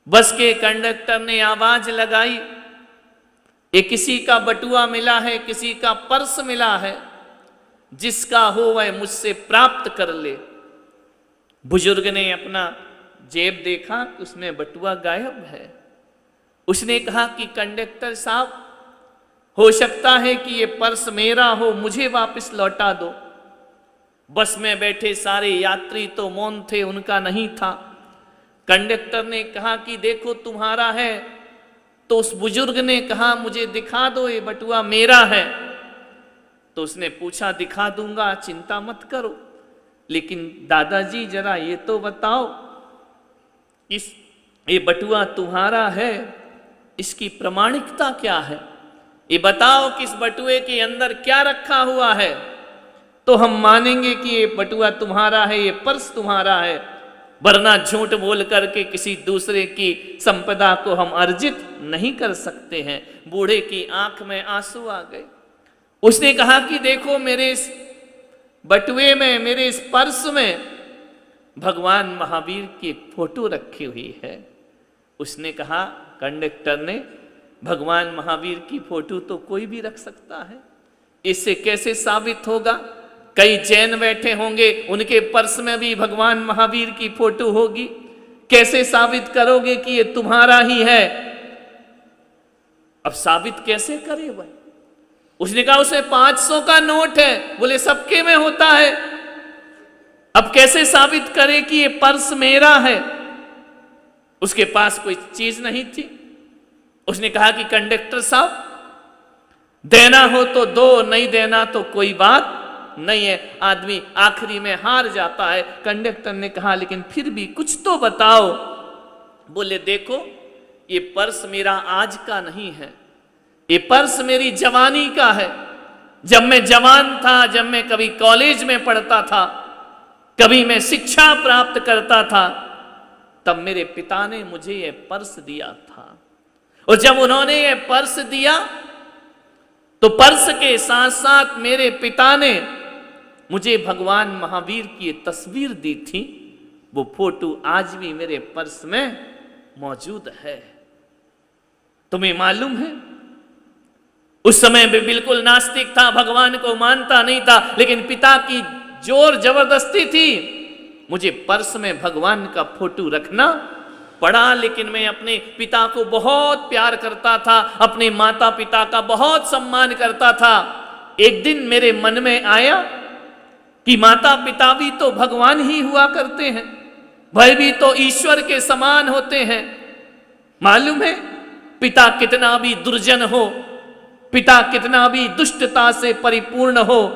बस के कंडक्टर ने आवाज लगाई, ये किसी का बटुआ मिला है, किसी का पर्स मिला है, जिसका हो वह मुझसे प्राप्त कर ले। बुजुर्ग ने अपना जेब देखा, उसमें बटुआ गायब है। उसने कहा कि कंडक्टर साहब, हो सकता है कि ये पर्स मेरा हो, मुझे वापस लौटा दो। बस में बैठे सारे यात्री तो मौन थे, उनका नहीं था। कंडक्टर ने कहा कि देखो तुम्हारा है। तो उस बुजुर्ग ने कहा मुझे दिखा दो, ये बटुआ मेरा है। तो उसने पूछा दिखा दूंगा, चिंता मत करो, लेकिन दादाजी जरा ये तो बताओ, ये बटुआ तुम्हारा है, इसकी प्रमाणिकता क्या है? ये बताओ कि इस बटुए के अंदर क्या रखा हुआ है, तो हम मानेंगे कि ये बटुआ तुम्हारा है, ये पर्स तुम्हारा है। वरना झूठ बोल करके किसी दूसरे की संपदा को हम अर्जित नहीं कर सकते हैं। बूढ़े की आंख में आंसू आ गए। उसने कहा कि देखो मेरे इस बटुए में, मेरे इस पर्स में भगवान महावीर की फोटो रखी हुई है। उसने कहा, कंडक्टर ने, भगवान महावीर की फोटो तो कोई भी रख सकता है, इससे कैसे साबित होगा? कई जैन बैठे होंगे, उनके पर्स में भी भगवान महावीर की फोटो होगी, कैसे साबित करोगे कि ये तुम्हारा ही है? अब साबित कैसे करे वह? उसने कहा उसे 500 का नोट है। बोले सबके में होता है, अब कैसे साबित करे कि ये पर्स मेरा है? उसके पास कोई चीज नहीं थी। उसने कहा कि कंडक्टर साहब, देना हो तो दो, नहीं देना तो कोई बात नहीं है। आदमी आखिरी में हार जाता है। कंडक्टर ने कहा लेकिन फिर भी कुछ तो बताओ। बोले देखो, ये पर्स मेरा आज का नहीं है, ये पर्स मेरी जवानी का है। जब मैं जवान था, जब मैं कभी कॉलेज में पढ़ता था, कभी मैं शिक्षा प्राप्त करता था, तब मेरे पिता ने मुझे ये पर्स दिया था। और जब उन्होंने ये पर्स दिया तो पर्स के साथ साथ मेरे पिता ने मुझे भगवान महावीर की तस्वीर दी थी। वो फोटो आज भी मेरे पर्स में मौजूद है। तुम्हें मालूम है, उस समय भी बिल्कुल नास्तिक था, भगवान को मानता नहीं था, लेकिन पिता की जोर जबरदस्ती थी, मुझे पर्स में भगवान का फोटो रखना पड़ा। लेकिन मैं अपने पिता को बहुत प्यार करता था, अपने माता पिता का बहुत सम्मान करता था। एक दिन मेरे मन में आया कि माता पिता भी तो भगवान ही हुआ करते हैं, वह भी तो ईश्वर के समान होते हैं। मालूम है, पिता कितना भी दुर्जन हो, पिता कितना भी दुष्टता से परिपूर्ण हो,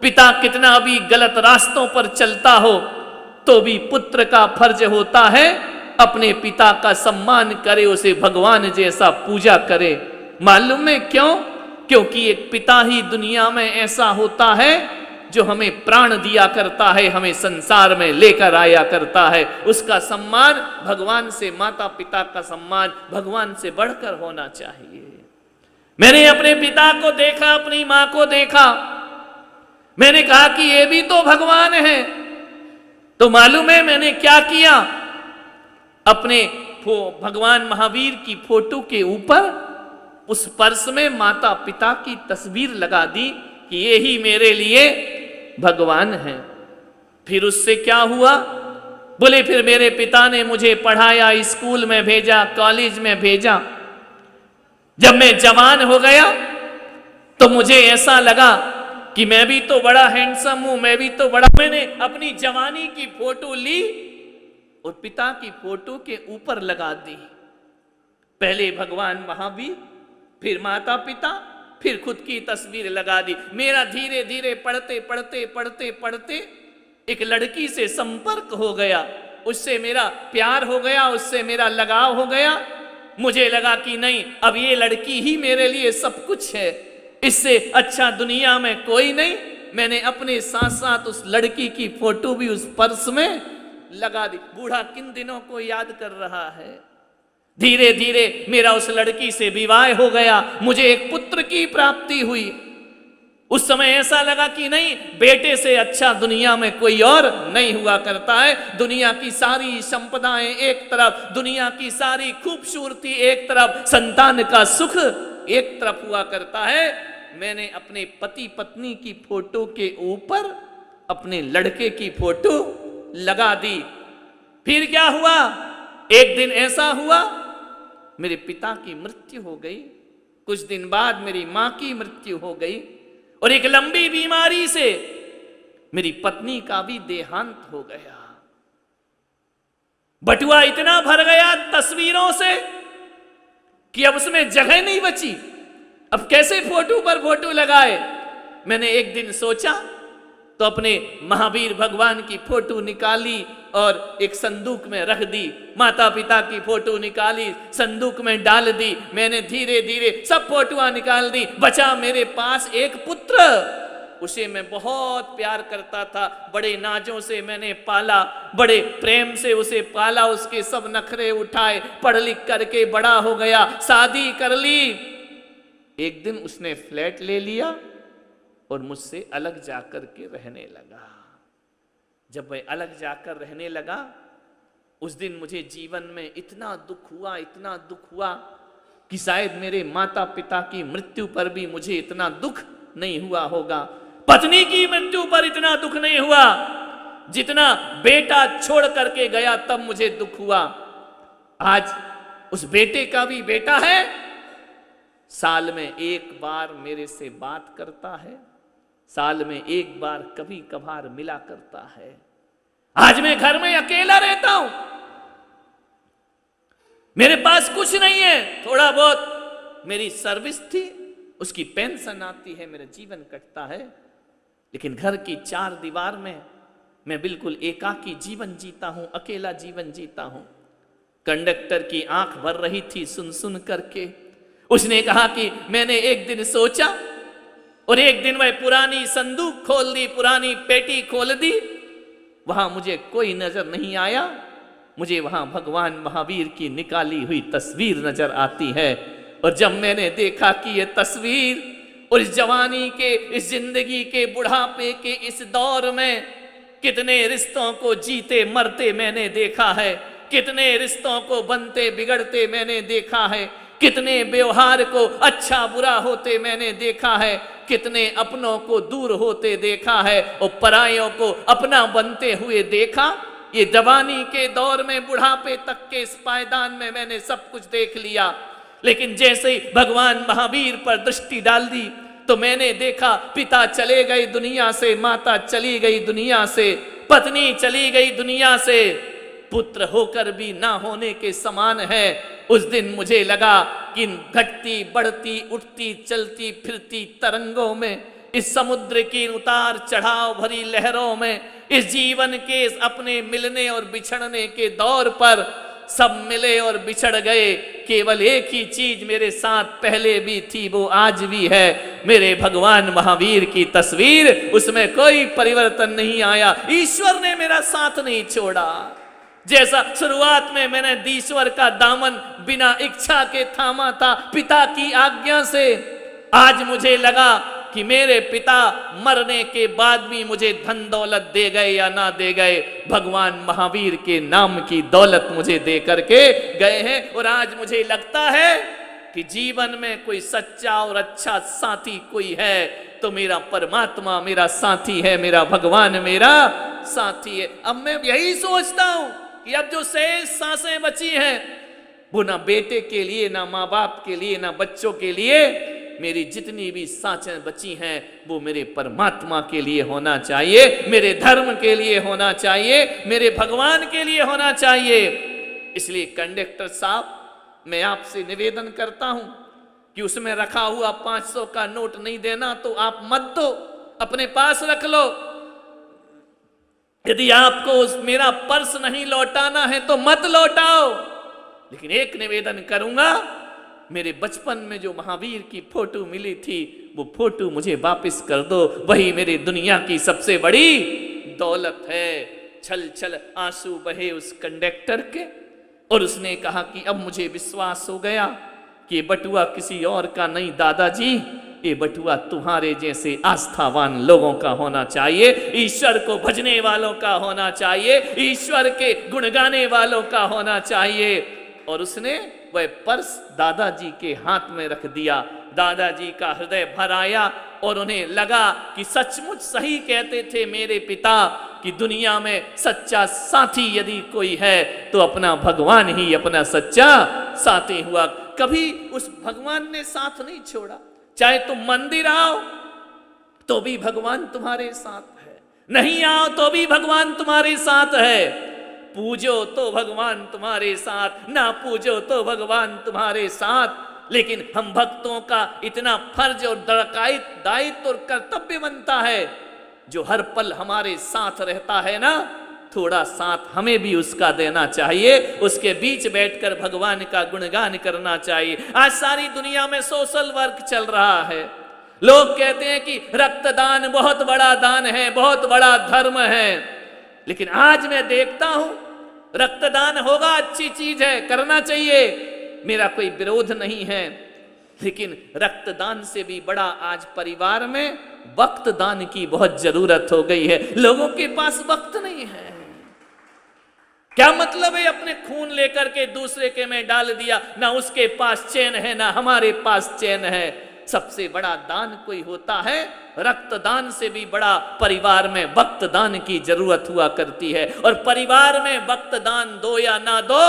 पिता कितना भी गलत रास्तों पर चलता हो, तो भी पुत्र का फर्ज होता है अपने पिता का सम्मान करे, उसे भगवान जैसा पूजा करे। मालूम है क्यों? क्योंकि एक पिता ही दुनिया में ऐसा होता है जो हमें प्राण दिया करता है, हमें संसार में लेकर आया करता है। उसका सम्मान भगवान से, माता पिता का सम्मान भगवान से बढ़कर होना चाहिए। मैंने अपने पिता को देखा, अपनी मां को देखा, मैंने कहा कि ये भी तो भगवान है। तो मालूम है मैंने क्या किया? अपने भगवान महावीर की फोटो के ऊपर उस पर्स में माता पिता की तस्वीर लगा दी कि ये ही मेरे लिए भगवान है। फिर उससे क्या हुआ? बोले फिर मेरे पिता ने मुझे पढ़ाया, स्कूल में भेजा, कॉलेज में भेजा। जब मैं जवान हो गया तो मुझे ऐसा लगा कि मैं भी तो बड़ा हैंडसम हूं, मैं भी तो बड़ा। मैंने अपनी जवानी की फोटो ली और पिता की फोटो के ऊपर लगा दी। पहले भगवान महावीर, फिर माता पिता, फिर खुद की तस्वीर लगा दी। मेरा धीरे धीरे पढ़ते पढ़ते पढ़ते पढ़ते एक लड़की से संपर्क हो गया, उससे मेरा प्यार हो गया, उससे मेरा लगाव हो गया। मुझे लगा कि नहीं, अब ये लड़की ही मेरे लिए सब कुछ है, इससे अच्छा दुनिया में कोई नहीं। मैंने अपने साथ साथ उस लड़की की फोटो भी उस पर्स में लगा दी। बूढ़ा किन दिनों को याद कर रहा है। धीरे धीरे मेरा उस लड़की से विवाह हो गया, मुझे एक पुत्र की प्राप्ति हुई। उस समय ऐसा लगा कि नहीं, बेटे से अच्छा दुनिया में कोई और नहीं हुआ करता है। दुनिया की सारी संपदाएं एक तरफ, दुनिया की सारी खूबसूरती एक तरफ, संतान का सुख एक तरफ हुआ करता है। मैंने अपने पति पत्नी की फोटो के ऊपर अपने लड़के की फोटो लगा दी। फिर क्या हुआ, एक दिन ऐसा हुआ मेरे पिता की मृत्यु हो गई, कुछ दिन बाद मेरी मां की मृत्यु हो गई, और एक लंबी बीमारी से मेरी पत्नी का भी देहांत हो गया। बटुआ इतना भर गया तस्वीरों से कि अब उसमें जगह नहीं बची। अब कैसे फोटो पर फोटो लगाए। मैंने एक दिन सोचा तो अपने महावीर भगवान की फोटो निकाली और एक संदूक में रख दी। माता पिता की फोटो निकाली, संदूक में डाल दी। मैंने धीरे धीरे सब फोटोआं निकाल दी। बचा मेरे पास एक पुत्र, उसे मैं बहुत प्यार करता था। बड़े नाजों से मैंने पाला, बड़े प्रेम से उसे पाला, उसके सब नखरे उठाए, पढ़ लिख करके बड़ा हो गया, शादी कर ली। एक दिन उसने फ्लैट ले लिया और मुझसे अलग जाकर के रहने लगा। जब वह अलग जाकर रहने लगा, उस दिन मुझे जीवन में इतना दुख हुआ, इतना दुख हुआ कि शायद मेरे माता पिता की मृत्यु पर भी मुझे इतना दुख नहीं हुआ होगा। पत्नी की मृत्यु पर इतना दुख नहीं हुआ जितना बेटा छोड़ करके गया तब मुझे दुख हुआ। आज उस बेटे का भी बेटा है, साल में एक बार मेरे से बात करता है, साल में एक बार कभी कभार मिला करता है। आज मैं घर में अकेला रहता हूं, मेरे पास कुछ नहीं है, थोड़ा बहुत मेरी सर्विस थी, उसकी पेंशन आती है, मेरा जीवन कटता है। लेकिन घर की चार दीवार में मैं बिल्कुल एकाकी जीवन जीता हूं, अकेला जीवन जीता हूं। कंडक्टर की आंख भर रही थी सुन सुन करके। उसने कहा कि मैंने एक दिन सोचा और एक दिन वह पुरानी संदूक खोल दी, पुरानी पेटी खोल दी, वहां मुझे कोई नजर नहीं आया, मुझे वहां भगवान महावीर की निकाली हुई तस्वीर नजर आती है। और जब मैंने देखा कि यह तस्वीर और इस जवानी के, इस जिंदगी के, बुढ़ापे के इस दौर में कितने रिश्तों को जीते मरते मैंने देखा है, कितने रिश्तों को बनते बिगड़ते मैंने देखा है, कितने व्यवहार को अच्छा बुरा होते मैंने देखा है, कितने अपनों को दूर होते देखा है और परायों को अपना बनते हुए देखा। ये जवानी के दौर में बुढ़ापे तक के इस पायदान में मैंने सब कुछ देख लिया। लेकिन जैसे ही भगवान महावीर पर दृष्टि डाल दी तो मैंने देखा पिता चले गए दुनिया से, माता चली गई दुनिया से, पत्नी चली गई दुनिया से, पुत्र होकर भी ना होने के समान है। उस दिन मुझे लगा कि घटती बढ़ती उठती चलती फिरती तरंगों में, इस समुद्र की उतार चढ़ाव भरी लहरों में, इस जीवन के इस अपने मिलने और बिछड़ने के दौर पर सब मिले और बिछड़ गए। केवल एक ही चीज मेरे साथ पहले भी थी, वो आज भी है, मेरे भगवान महावीर की तस्वीर, उसमें कोई परिवर्तन नहीं आया। ईश्वर ने मेरा साथ नहीं छोड़ा। जैसा शुरुआत में मैंने ईश्वर का दामन बिना इच्छा के थामा था पिता की आज्ञा से, आज मुझे लगा कि मेरे पिता मरने के बाद भी मुझे धन दौलत दे गए या ना दे गए, भगवान महावीर के नाम की दौलत मुझे दे करके गए हैं। और आज मुझे लगता है कि जीवन में कोई सच्चा और अच्छा साथी कोई है तो मेरा परमात्मा मेरा साथी है, मेरा भगवान मेरा साथी है। अब मैं यही सोचता हूं कि अब जो शेष सांसें बची हैं वो ना बेटे के लिए, ना माँ बाप के लिए, ना बच्चों के लिए, मेरी जितनी भी सांसें बची हैं वो मेरे परमात्मा के लिए होना चाहिए, मेरे धर्म के लिए होना चाहिए, मेरे भगवान के लिए होना चाहिए। इसलिए कंडक्टर साहब, मैं आपसे निवेदन करता हूं कि उसमें रखा हुआ 500 का नोट नहीं देना तो आप मत दो, अपने पास रख लो। यदि आपको मेरा पर्स नहीं लौटाना है तो मत लौटाओ। लेकिन एक निवेदन करूंगा, मेरे बचपन में जो महावीर की फोटो मिली थी वो फोटो मुझे वापस कर दो, वही मेरी दुनिया की सबसे बड़ी दौलत है। छल छल आंसू बहे उस कंडक्टर के और उसने कहा कि अब मुझे विश्वास हो गया कि बटुआ किसी और का नहीं दादाजी, ये बटुआ तुम्हारे जैसे आस्थावान लोगों का होना चाहिए, ईश्वर को भजने वालों का होना चाहिए, ईश्वर के गुण गाने वालों का होना चाहिए। और उसने वह पर्स दादाजी के हाथ में रख दिया। दादाजी का हृदय भर आया और उन्हें लगा कि सचमुच सही कहते थे मेरे पिता कि दुनिया में सच्चा साथी यदि कोई है तो अपना भगवान ही अपना सच्चा साथी हुआ। कभी उस भगवान ने साथ नहीं छोड़ा। चाहे तुम मंदिर आओ तो भी भगवान तुम्हारे साथ है, नहीं आओ तो भी भगवान तुम्हारे साथ है, पूजो तो भगवान तुम्हारे साथ, ना पूजो तो भगवान तुम्हारे साथ। लेकिन हम भक्तों का इतना फर्ज और दायित्व और कर्तव्य बनता है, जो हर पल हमारे साथ रहता है ना, थोड़ा साथ हमें भी उसका देना चाहिए, उसके बीच बैठकर भगवान का गुणगान करना चाहिए। आज सारी दुनिया में सोशल वर्क चल रहा है। लोग कहते हैं कि रक्तदान बहुत बड़ा दान है, बहुत बड़ा धर्म है, लेकिन आज मैं देखता हूं रक्तदान होगा, अच्छी चीज है, करना चाहिए, मेरा कोई विरोध नहीं है, लेकिन रक्तदान से भी बड़ा आज परिवार में वक्त दान की बहुत जरूरत हो गई है। लोगों के पास वक्त नहीं है। क्या मतलब है अपने खून लेकर के दूसरे के में डाल दिया, ना उसके पास चैन है ना हमारे पास चैन है। सबसे बड़ा दान कोई होता है, रक्तदान से भी बड़ा परिवार में वक्त दान की जरूरत हुआ करती है। और परिवार में वक्त दान दो या ना दो,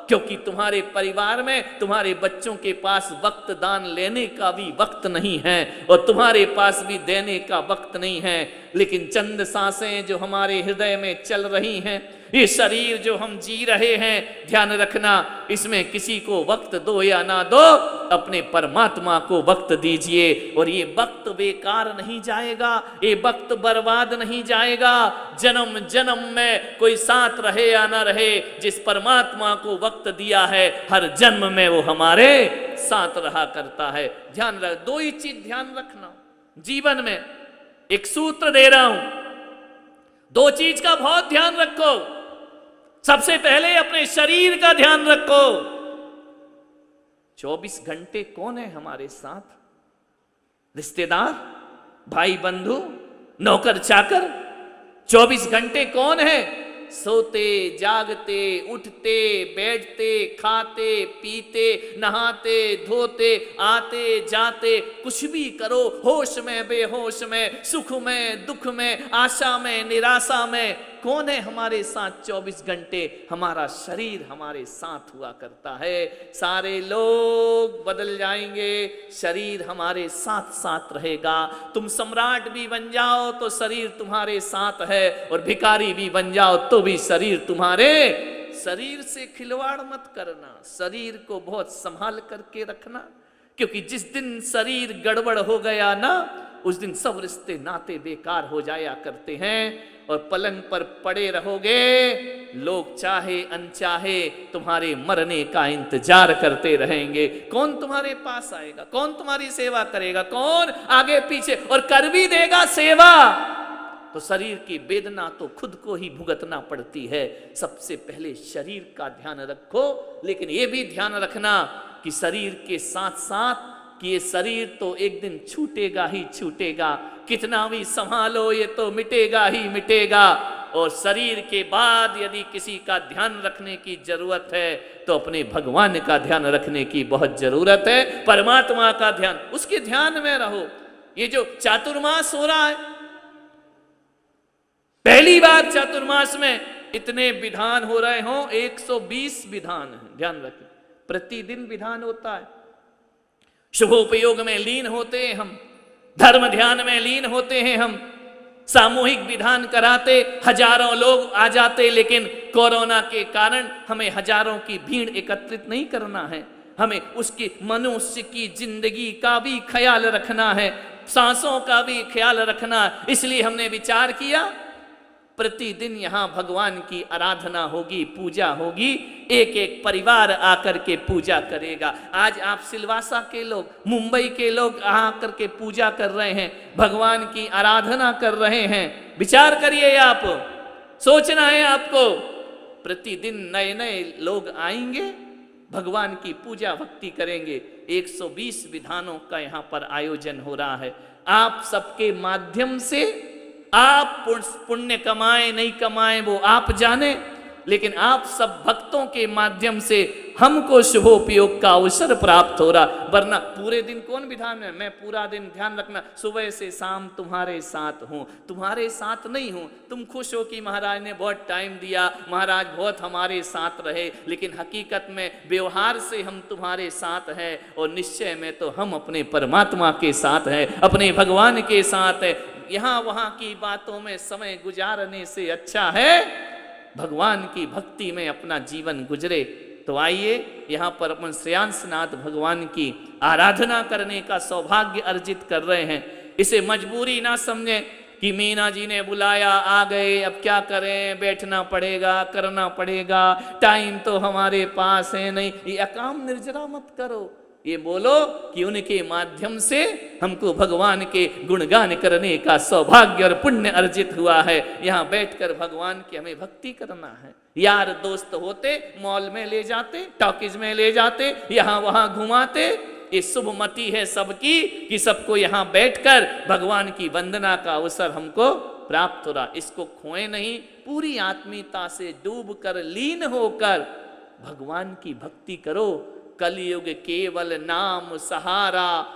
क्योंकि तुम्हारे परिवार में तुम्हारे बच्चों के पास वक्त दान लेने का भी वक्त नहीं है और तुम्हारे पास भी देने का वक्त नहीं है। लेकिन चंद सांसें जो हमारे हृदय में चल रही हैं, ये शरीर जो हम जी रहे हैं, ध्यान रखना, इसमें किसी को वक्त दो या ना दो, अपने परमात्मा को वक्त दीजिए। और ये वक्त बेकार नहीं जाएगा, ये वक्त बर्बाद नहीं जाएगा। जन्म जन्म में कोई साथ रहे या ना रहे, जिस परमात्मा को वक्त दिया है हर जन्म में वो हमारे साथ रहा करता है। ध्यान रख, दो ही चीज ध्यान रखना जीवन में, एक सूत्र दे रहा हूं, दो चीज का बहुत ध्यान रखो। सबसे पहले अपने शरीर का ध्यान रखो। 24 घंटे कौन है हमारे साथ? रिश्तेदार, भाई बंधु, नौकर चाकर। 24 घंटे कौन है? सोते जागते उठते बैठते खाते पीते नहाते धोते आते जाते, कुछ भी करो, होश में बेहोश में, सुख में दुख में, आशा में निराशा में, कौन है हमारे साथ 24 घंटे? हमारा शरीर हमारे साथ हुआ करता है। सारे लोग बदल जाएंगे, शरीर हमारे साथ साथ रहेगा। तुम सम्राट भी बन जाओ तो शरीर तुम्हारे साथ है, और भिखारी भी बन जाओ तो भी शरीर तुम्हारे। शरीर से खिलवाड़ मत करना, शरीर को बहुत संभाल करके रखना, क्योंकि जिस दिन शरीर गड़बड़ हो गया ना, उस दिन सब रिश्ते नाते बेकार हो जाया करते हैं। और पलंग पर पड़े रहोगे, लोग चाहे अनचाहे तुम्हारे मरने का इंतजार करते रहेंगे। कौन तुम्हारे पास आएगा, कौन तुम्हारी सेवा करेगा, कौन आगे पीछे, और कर भी देगा सेवा तो शरीर की वेदना तो खुद को ही भुगतना पड़ती है। सबसे पहले शरीर का ध्यान रखो, लेकिन यह भी ध्यान रखना कि शरीर के साथ साथ कि ये शरीर तो एक दिन छूटेगा ही छूटेगा, कितना भी संभालो ये तो मिटेगा ही मिटेगा। और शरीर के बाद यदि किसी का ध्यान रखने की जरूरत है तो अपने भगवान का ध्यान रखने की बहुत जरूरत है। परमात्मा का ध्यान, उसके ध्यान में रहो। ये जो चातुर्मास हो रहा है, पहली बार चातुर्मास में इतने विधान हो रहे हों, 120 विधान है, ध्यान रखें। प्रतिदिन विधान होता है, शुभोपयोग में लीन होते हैं हम, धर्म ध्यान में लीन होते हैं हम, सामूहिक विधान कराते, हजारों लोग आ जाते, लेकिन कोरोना के कारण हमें हजारों की भीड़ एकत्रित नहीं करना है। हमें उसकी मनुष्य की जिंदगी का भी ख्याल रखना है, सांसों का भी ख्याल रखना। इसलिए हमने विचार किया प्रतिदिन यहाँ भगवान की आराधना होगी, पूजा होगी, एक एक परिवार आकर के पूजा करेगा। आज आप सिलवासा के लोग, मुंबई के लोग आकर के पूजा कर रहे हैं, भगवान की आराधना कर रहे हैं। विचार करिए, आप सोचना है आपको, प्रतिदिन नए नए लोग आएंगे भगवान की पूजा भक्ति करेंगे। 120 विधानों का यहाँ पर आयोजन हो रहा है। आप सबके माध्यम से आप पुण्य कमाए नहीं कमाए वो आप जाने, लेकिन आप सब भक्तों के माध्यम से हमको शुभोपयोग का अवसर प्राप्त हो रहा। वरना पूरे दिन कौन विधान है, मैं पूरा दिन ध्यान रखना सुबह से शाम तुम्हारे साथ हूँ, तुम्हारे साथ नहीं हूँ। तुम खुश हो कि महाराज ने बहुत टाइम दिया, महाराज बहुत हमारे साथ रहे, लेकिन हकीकत में व्यवहार से हम तुम्हारे साथ हैं और निश्चय में तो हम अपने परमात्मा के साथ हैं, अपने भगवान के साथ है। यहाँ वहाँ की बातों में समय गुजारने से अच्छा है भगवान की भक्ति में अपना जीवन गुजरे। तो आइए यहाँ पर अपन श्रेयांसनाथ भगवान की आराधना करने का सौभाग्य अर्जित कर रहे हैं। इसे मजबूरी ना समझें कि मीना जी ने बुलाया आ गए, अब क्या करें, बैठना पड़ेगा, करना पड़ेगा, टाइम तो हमारे पास है नहीं। ये अकाम निर्जरा मत करो, ये बोलो कि उनके माध्यम से हमको भगवान के गुणगान करने का सौभाग्य और पुण्य अर्जित हुआ है। यहाँ बैठकर भगवान की हमें भक्ति करना है। यार दोस्त होते मॉल में ले जाते, टॉकीज में ले जाते, यहाँ वहाँ घुमाते। ये शुभमति है सबकी कि सबको यहाँ बैठकर भगवान की वंदना का अवसर हमको प्राप्त हो रहा। इसको खोए नहीं, पूरी आत्मीयता से डूब कर लीन होकर भगवान की भक्ति करो। कलयुग केवल नाम सहारा,